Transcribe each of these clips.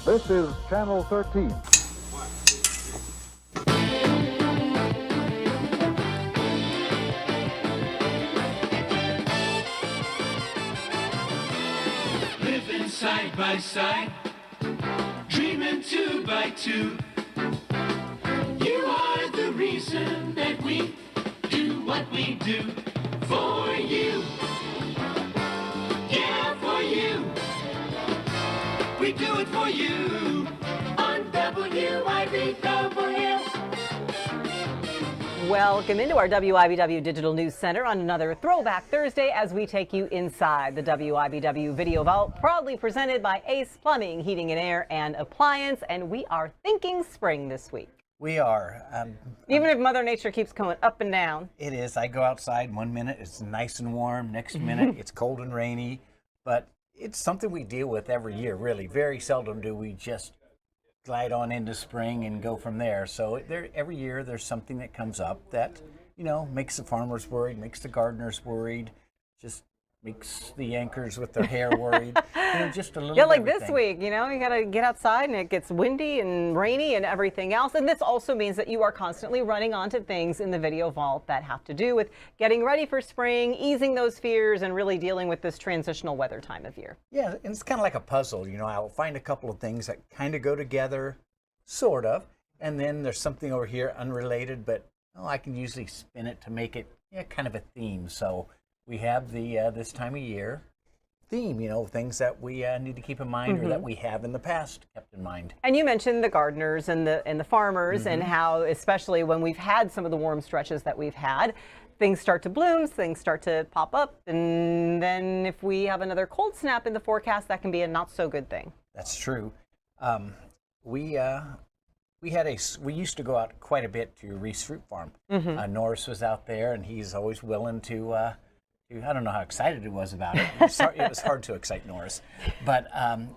This is Channel 13. Living side by side, dreaming 2 by 2. You are the reason that we do what we do for you. Yeah, for you. We do it for you on WIBW. Welcome into our WIBW Digital News Center on another Throwback Thursday as we take you inside the WIBW Video Vault, proudly presented by Ace Plumbing, Heating and Air and Appliance, and we are thinking spring this week. We are. Even if Mother Nature keeps going up and down. It is. I go outside 1 minute, it's nice and warm. Next minute, it's cold and rainy. But it's something we deal with every year, really. Very seldom do we just glide on into spring and go from there. So every year there's something that comes up that, you know, makes the farmers worried, makes the gardeners worried, just makes the anchors with their hair worried. You know, just a little. Yeah, like everything. this week, you know, you got to get outside and it gets windy and rainy and everything else. And this also means that you are constantly running onto things in the video vault that have to do with getting ready for spring, easing those fears, and really dealing with this transitional weather time of year. Yeah, and it's kind of like a puzzle. You know, I'll find a couple of things that kind of go together, sort of, and then there's something over here unrelated, but I can usually spin it to make it kind of a theme. So we have the this time of year theme, you know, things that we need to keep in mind or that we have in the past kept in mind. And you mentioned the gardeners and the farmers and how, especially when we've had some of the warm stretches that we've had, things start to bloom, things start to pop up, and then if we have another cold snap in the forecast, that can be a not so good thing. That's true. We used to go out quite a bit to Reese Fruit Farm. Norris was out there, and he's always willing to. I don't know how excited he was about it. It was hard to excite Norris, but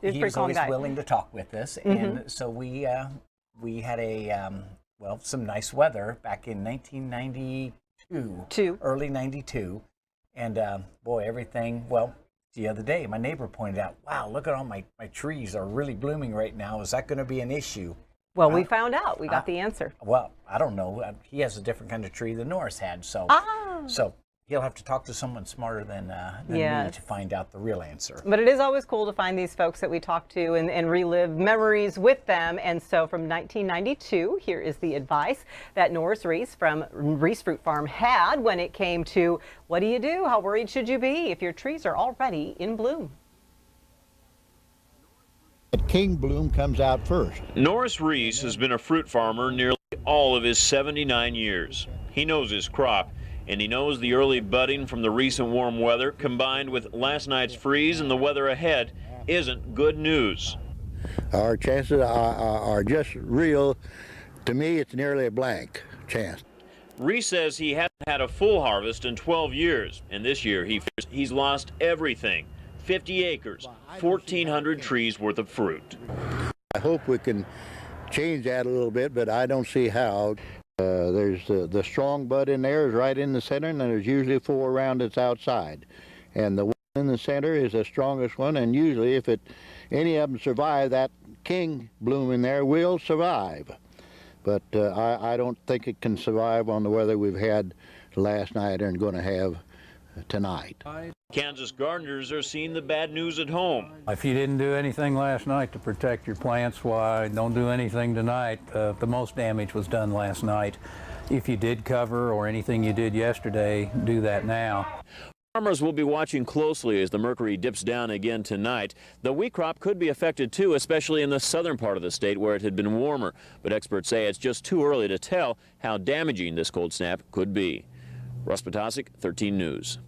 he was always willing to talk with us, and so we had some nice weather back in 1992, early '92, and boy, everything. Well, the other day, my neighbor pointed out, "Wow, look at all my trees are really blooming right now. Is that going to be an issue?" Well, we found out. We got the answer. Well, I don't know. He has a different kind of tree than Norris had, so he'll have to talk to someone smarter than me to find out the real answer. But it is always cool to find these folks that we talk to and relive memories with them. And so from 1992, here is the advice that Norris Reese from Reese Fruit Farm had when it came to what do you do? How worried should you be if your trees are already in bloom? King bloom comes out first. Norris Reese has been a fruit farmer nearly all of his 79 years. He knows his crop, and he knows the early budding from the recent warm weather combined with last night's freeze and the weather ahead isn't good news. Our chances are just real. To me, it's nearly a blank chance. Reese says he hasn't had a full harvest in 12 years, and this year he fears he's lost everything. 50 acres, 1,400 trees worth of fruit. I hope we can change that a little bit, but I don't see how. There's the strong bud in there is right in the center, and there's usually 4 around it's outside. And the one in the center is the strongest one, and usually if any of them survive, that king bloom in there will survive. But I don't think it can survive on the weather we've had last night and going to have tonight. Kansas gardeners are seeing the bad news at home. If you didn't do anything last night to protect your plants, why, don't do anything tonight. The most damage was done last night. If you did cover or anything you did yesterday, do that now. Farmers will be watching closely as the mercury dips down again tonight. The wheat crop could be affected too, especially in the southern part of the state where it had been warmer. But experts say it's just too early to tell how damaging this cold snap could be. Russ Potasic, 13 News.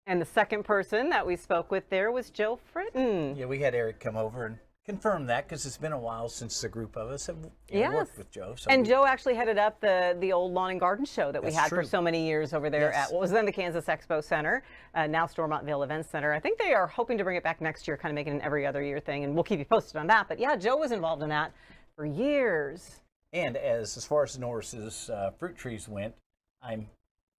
And the second person that we spoke with there was Joe Fritton. Yeah, we had Eric come over and confirm that because it's been a while since the group of us have worked with Joe. So and Joe actually headed up the old lawn and garden show that we had for so many years over there at what was then the Kansas Expo Center, now Stormontville Events Center. I think they are hoping to bring it back next year, kind of make it an every other year thing, and we'll keep you posted on that. But yeah, Joe was involved in that for years. And as far as Norris's fruit trees went, I'm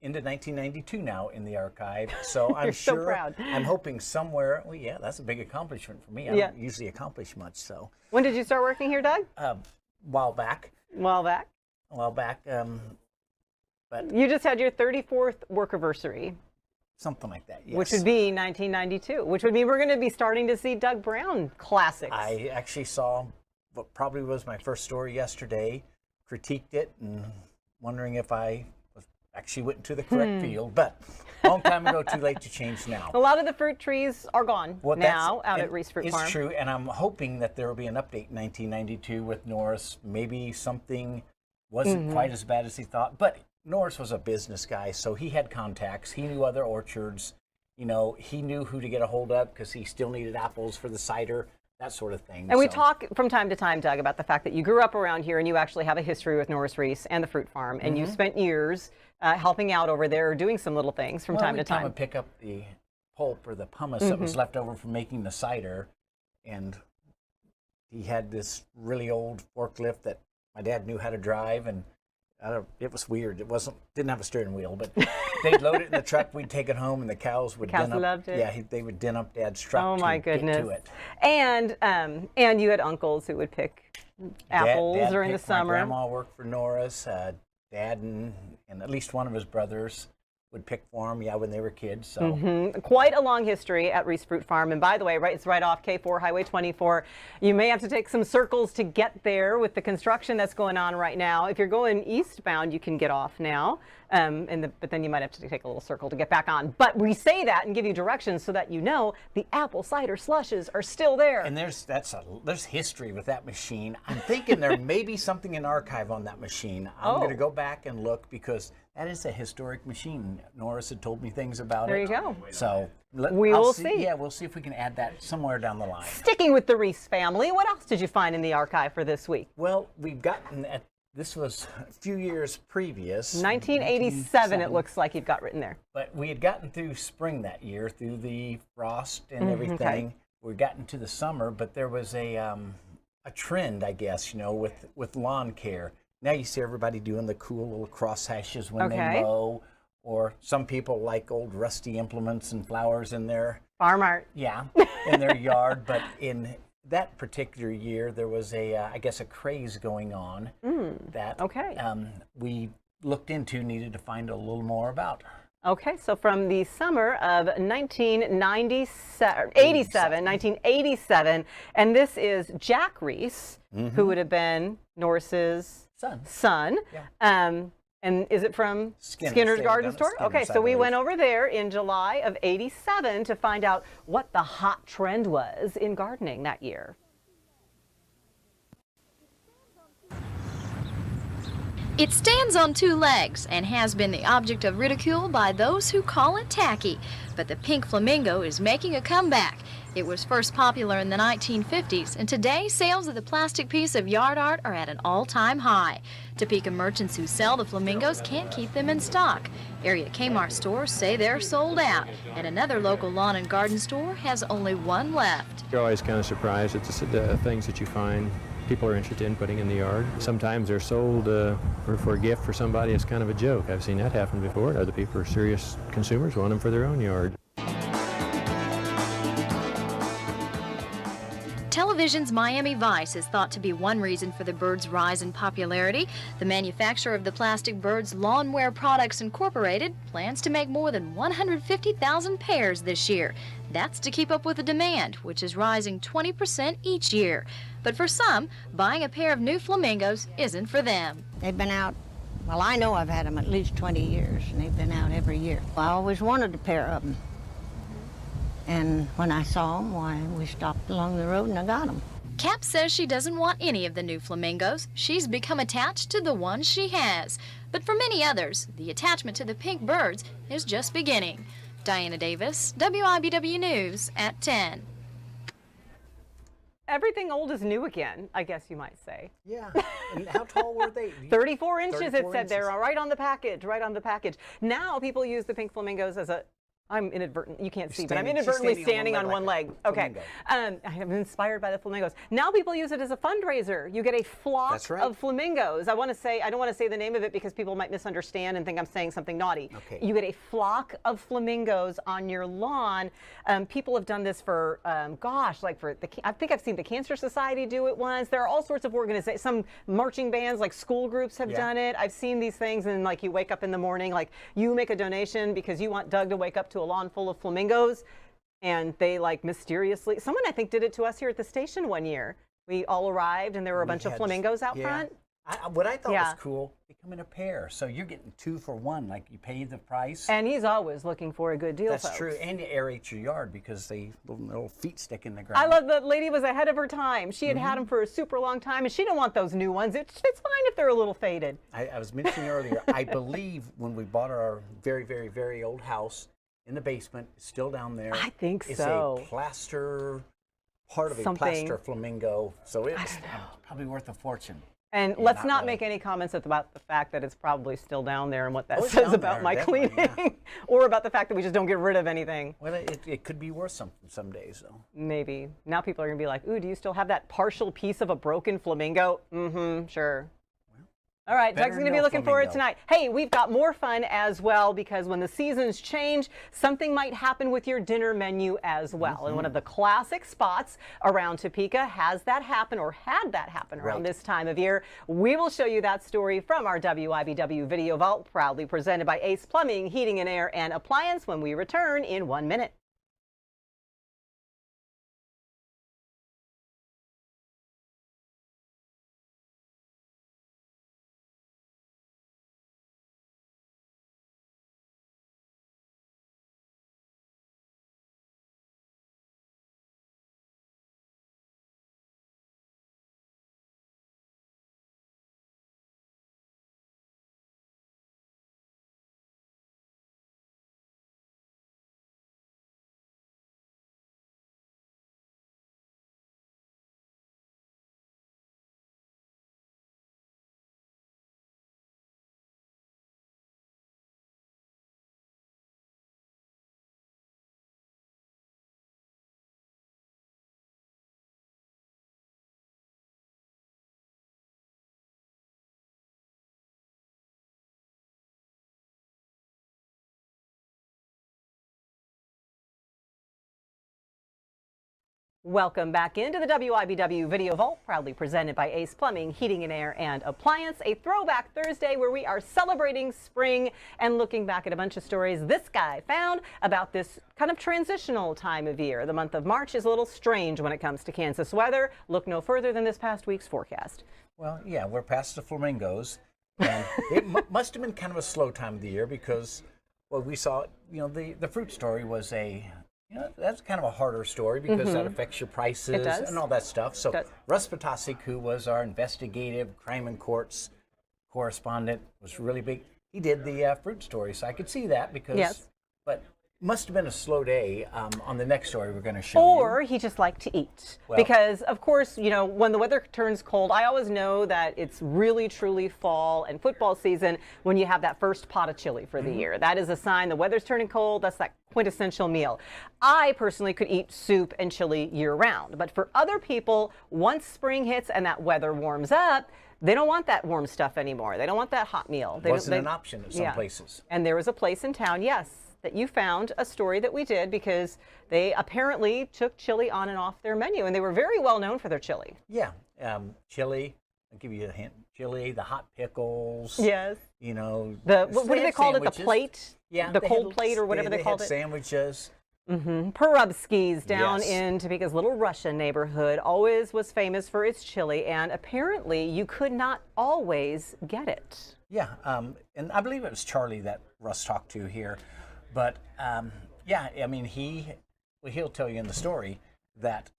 into 1992 now in the archive. So I'm You're so sure, proud. I'm hoping somewhere, well, yeah, that's a big accomplishment for me. I Yeah. don't usually accomplish much, so. When did you start working here, Doug? While back, While back. but You just had your 34th work anniversary, something like that, yes. which would be 1992, which would mean we're going to be starting to see Doug Brown classics. I actually saw what probably was my first story yesterday, critiqued it, and wondering if I actually went into the correct field, but long time ago, too late to change now. A lot of the fruit trees are gone Well, now out at Reese Fruit Farm. It's true, and I'm hoping that there will be an update in 1992 with Norris. Maybe something wasn't quite as bad as he thought, but Norris was a business guy, so he had contacts. He knew other orchards. You know, he knew who to get a hold of because he still needed apples for the cider, that sort of thing. And we talk from time to time, Doug, about the fact that you grew up around here and you actually have a history with Norris Reese and the fruit farm, and you spent years helping out over there, doing some little things from time to time. I would pick up the pulp or the pumice that was left over from making the cider, and he had this really old forklift that my dad knew how to drive, and it was weird. It didn't have a steering wheel, but they'd load it in the truck. We'd take it home, and the cows would din up. Loved it. Yeah, they would din up Dad's truck. Oh my goodness! Get to it. And you had uncles who would pick apples Dad during the picked. summer. My grandma worked for Norris. Dad and at least one of his brothers would pick for him, when they were kids. So Quite a long history at Reese Fruit Farm. And by the way, it's right off K4 Highway 24. You may have to take some circles to get there with the construction that's going on right now. If you're going eastbound, you can get off now. But then you might have to take a little circle to get back on. But we say that and give you directions so that you know the apple cider slushes are still there. And there's history with that machine. I'm thinking there may be something in archive on that machine. I'm going to go back and look because that is a historic machine. Norris had told me things about There it. you go. So We'll see. Yeah, we'll see if we can add that somewhere down the line. Sticking with the Reese family, what else did you find in the archive for this week? Well, we've gotten this was a few years previous. 1987, it looks like you've got written there. But we had gotten through spring that year, through the frost and everything. Okay. We'd gotten to the summer, but there was a trend, I guess, with lawn care. Now you see everybody doing the cool little cross hashes when they mow, or some people like old rusty implements and flowers in their Farm art. Yeah, in their yard. But in that particular year, there was I guess a craze going on that we looked into, needed to find a little more about. Okay, so from the summer of 1987, and this is Jack Reese, who would have been Norris's son. Yeah. And is it from Skinner's Garden Store? Okay, so we went over there in July of '87 to find out what the hot trend was in gardening that year. It stands on two legs and has been the object of ridicule by those who call it tacky. But the pink flamingo is making a comeback. It was first popular in the 1950s, and today sales of the plastic piece of yard art are at an all-time high. Topeka merchants who sell the flamingos can't keep them in stock. Area Kmart stores say they're sold out, and another local lawn and garden store has only one left. You're always kind of surprised at the things that you find people are interested in putting in the yard. Sometimes they're sold for a gift for somebody. It's kind of a joke. I've seen that happen before. Other people are serious consumers, want them for their own yard. Television's Miami Vice is thought to be one reason for the bird's rise in popularity. The manufacturer of the plastic birds Lawnwear Products Incorporated plans to make more than 150,000 pairs this year. That's to keep up with the demand, which is rising 20% each year. But for some, buying a pair of new flamingos isn't for them. They've been out, well, I know I've had them at least 20 years, and they've been out every year. I always wanted a pair of them. And when I saw them, why, we stopped along the road and I got them. Cap says she doesn't want any of the new flamingos. She's become attached to the ones she has. But for many others, the attachment to the pink birds is just beginning. Diana Davis, WIBW News at 10. Everything old is new again, I guess you might say. Yeah. And how tall were they? 34 inches, 34 it said there, inches. right on the package, right on the package. Now people use the pink flamingos as a I'm inadvertent. You can't see, but I'm standing- she's inadvertently standing on one leg. Okay. flamingo. I'm inspired by the flamingos. Now people use it as a fundraiser. You get a flock That's right. of flamingos. I don't want to say the name of it because people might misunderstand and think I'm saying something naughty. Okay. You get a flock of flamingos on your lawn. People have done this for, I think I've seen the Cancer Society do it once. There are all sorts of organizations. Some marching bands, like school groups, have done it. I've seen these things, and like you wake up in the morning, like you make a donation because you want Doug to wake up to a lawn full of flamingos, and they like mysteriously, someone I think did it to us here at the station one year. We all arrived and there were a bunch of flamingos out front. What I thought was cool, they come in a pair, so you're getting 2 for 1, like you pay the price. And he's always looking for a good deal. That's folks. true, and you aerate your yard because they little feet stick in the ground. I love that lady was ahead of her time. She had had them for a super long time, and she didn't want those new ones. It's fine if they're a little faded. I was mentioning earlier, I believe when we bought our very, very, very old house in the basement, it's still down there. I think it's so. It's a plaster, part of a plaster flamingo, so it's probably worth a fortune. And Yeah, let's not really. make any comments about the fact that it's probably still down there and what that Oh, it's says down about there, my definitely, cleaning, or about the fact that we just don't get rid of anything. Well, it could be worth something some days, though. Maybe. Now people are going to be like, ooh, do you still have that partial piece of a broken flamingo? Mm-hmm, sure. All right, better Doug's going to be no looking forward flamingo. tonight. Hey, we've got more fun as well because when the seasons change, something might happen with your dinner menu as well. And one of the classic spots around Topeka has that happen or had that happen around this time of year. We will show you that story from our WIBW Video Vault, proudly presented by Ace Plumbing, Heating and Air and Appliance when we return in 1 minute. Welcome back into the WIBW Video Vault, proudly presented by Ace Plumbing, Heating and Air and Appliance, a throwback Thursday where we are celebrating spring and looking back at a bunch of stories this guy found about this kind of transitional time of year. The month of March is a little strange when it comes to Kansas weather. Look no further than this past week's forecast. Well, yeah, we're past the flamingos, and it must have been kind of a slow time of the year because, well, we saw, the fruit story was that's kind of a harder story because that affects your prices and all that stuff. So Russ Potasik, who was our investigative crime and courts correspondent, was really big. He did the fruit story, so I could see that because, but must have been a slow day on the next story we're going to show you. Or he just liked to eat. Because, of course, when the weather turns cold, I always know that it's really, truly fall and football season when you have that first pot of chili for the year. That is a sign the weather's turning cold. That's that quintessential meal. I personally could eat soup and chili year-round. But for other people, once spring hits and that weather warms up, they don't want that warm stuff anymore. They don't want that hot meal. It wasn't an option at some places. And there was a place in town, that you found a story that we did because they apparently took chili on and off their menu, and they were very well known for their chili. Yeah, chili. I'll give you a hint. Chili, the hot pickles. Yes. What do they call it? The plate? Yeah. The cold plate or whatever they called it? Sandwiches. Perubski's down in Topeka's Little Russia neighborhood always was famous for its chili, and apparently you could not always get it. Yeah, and I believe it was Charlie that Russ talked to here. But, he'll tell you in the story that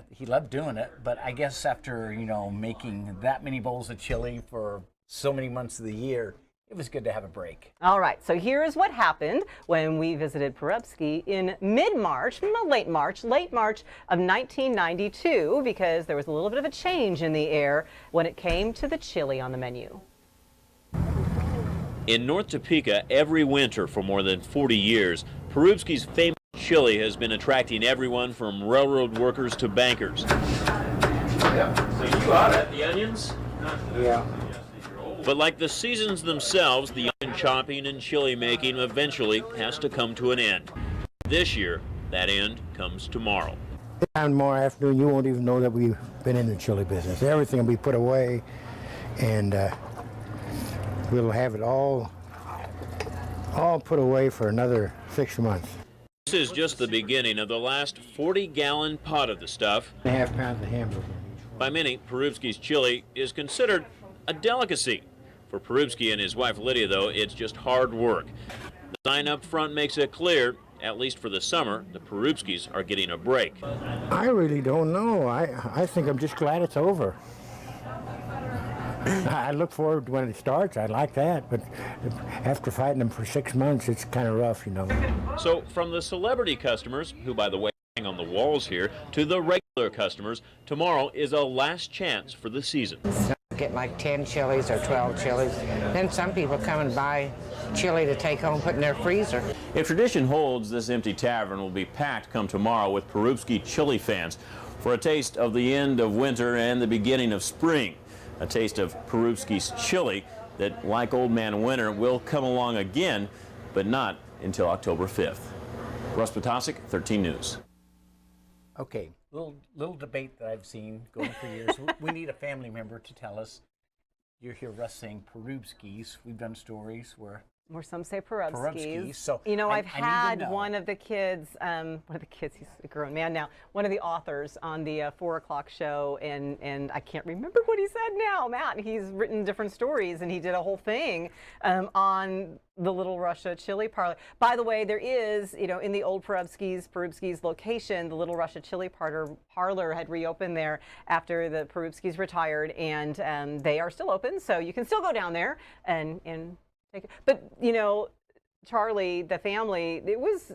he loved doing it. But I guess after, making that many bowls of chili for so many months of the year, it was good to have a break. All right, so here's what happened when we visited Perubski in mid-March, late March of 1992, because there was a little bit of a change in the air when it came to the chili on the menu. In North Topeka, every winter for more than 40 years, Perubsky's famous chili has been attracting everyone from railroad workers to bankers. So you got it, the onions? Yeah. But like the seasons themselves, the onion chopping and chili making eventually has to come to an end. This year, that end comes tomorrow. Tomorrow afternoon, you won't even know that we've been in the chili business. Everything will be put away, and we'll have it all put away for another 6 months. This is just the beginning of the last 40-gallon pot of the stuff. 1.5 pounds of hamburger. By many, Perubsky's chili is considered a delicacy. For Perubsky and his wife Lydia, though, it's just hard work. The sign up front makes it clear, at least for the summer, the Perubskys are getting a break. I really don't know. I think I'm just glad it's over. I look forward to when it starts. I like that, but after fighting them for 6 months, it's kind of rough, you know. So from the celebrity customers, who, by the way, hang on the walls here, to the regular customers, tomorrow is a last chance for the season. Get like 10 chilies or 12 chilies. Then some people come and buy chili to take home, put in their freezer. If tradition holds, this empty tavern will be packed come tomorrow with Perubsky chili fans for a taste of the end of winter and the beginning of spring. A taste of Perubsky's chili that, like Old Man Winter, will come along again, but not until October 5th. Russ Potasic, 13 News. Okay, little debate that I've seen going for years. We need a family member to tell us. You hear Russ saying Perubskys. We've done stories where some say Perubskys. So you know, I've had know. one of the kids, he's a grown man now, one of the authors on the 4 o'clock show, and I can't remember what he said now, Matt. He's written different stories, and he did a whole thing on the Little Russia Chili Parlor. By the way, there is, you know, in the old Perubskys location, the Little Russia Chili Parlor had reopened there after the Perubskys retired, and they are still open, so you can still go down there and but, you know, Charlie, the family, it was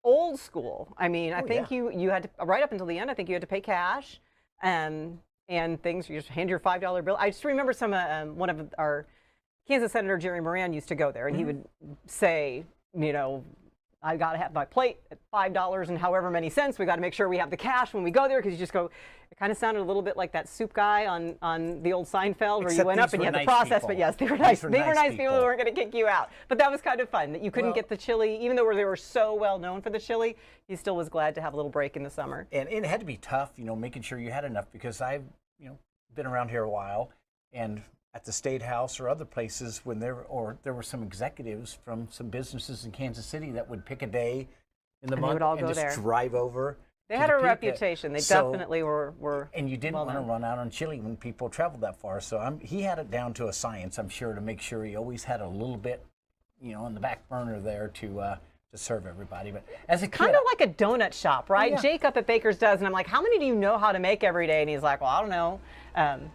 old school. I mean, I think you had to, right up until the end, I think you had to pay cash and things. You just hand your $5 bill. I just remember one of our Kansas Senator Jerry Moran used to go there, and he would say, you know, I got to have my plate at $5 and however many cents. We got to make sure we have the cash when we go there, because you just go. It kind of sounded a little bit like that soup guy on the old Seinfeld, where you went up and you had to process. But yes, they were nice. They were nice people who weren't going to kick you out. But that was kind of fun that you couldn't get the chili, even though they were so well known for the chili. He still was glad to have a little break in the summer. And it had to be tough, you know, making sure you had enough, because I've, you know, been around here a while, and at the State House or other places when there were some executives from some businesses in Kansas City that would pick a day in the month and just drive over. They had a reputation. They definitely were. And you didn't want to run out on chili when people traveled that far. So he had it down to a science, I'm sure, to make sure he always had a little bit, you know, on the back burner there to serve everybody. But as a kid, kind of like a donut shop, right? Oh, yeah. Jake up at Baker's does, and I'm like, how many do you know how to make every day? And he's like, well, I don't know.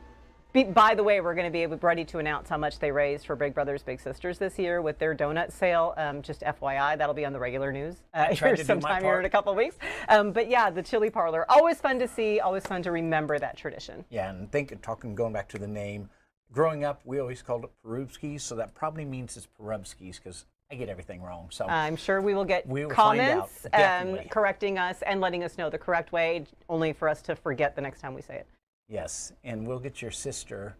By the way, we're going to be ready to announce how much they raised for Big Brothers Big Sisters this year with their donut sale. Just FYI, that'll be on the regular news here sometime here in a couple of weeks. But yeah, the Chili Parlor, always fun to see, always fun to remember that tradition. Yeah, and going back to the name, growing up, we always called it Perubskys, so that probably means it's Perubskys, because I get everything wrong. So I'm sure we will get comments correcting us and letting us know the correct way, only for us to forget the next time we say it. Yes, and we'll get your sister,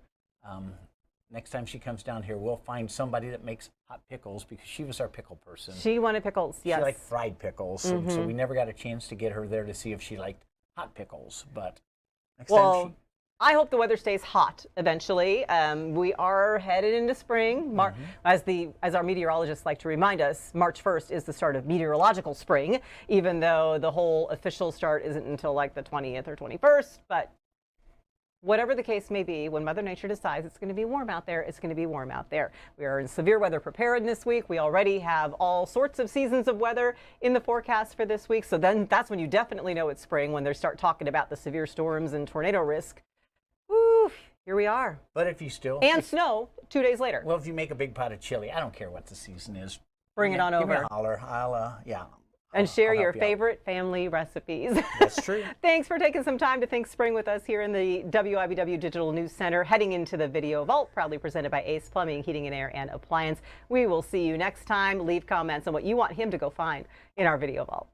next time she comes down here, we'll find somebody that makes hot pickles, because she was our pickle person. She wanted pickles, yes. She liked fried pickles, so we never got a chance to get her there to see if she liked hot pickles. But next time I hope the weather stays hot eventually. We are headed into spring. As our meteorologists like to remind us, March 1st is the start of meteorological spring, even though the whole official start isn't until like the 20th or 21st. But whatever the case may be, when Mother Nature decides it's going to be warm out there, it's going to be warm out there. We are in severe weather preparedness week. We already have all sorts of seasons of weather in the forecast for this week. So then that's when you definitely know it's spring, when they start talking about the severe storms and tornado risk. Woo, here we are. But if you still... And snow 2 days later. Well, if you make a big pot of chili, I don't care what the season is. Bring it on over. Give me a holler. And share I'll your help you out. favorite family recipes. That's true. Thanks for taking some time to think spring with us here in the WIBW Digital News Center, heading into the Video Vault, proudly presented by Ace Plumbing, Heating and Air and Appliance. We will see you next time. Leave comments on what you want him to go find in our Video Vault.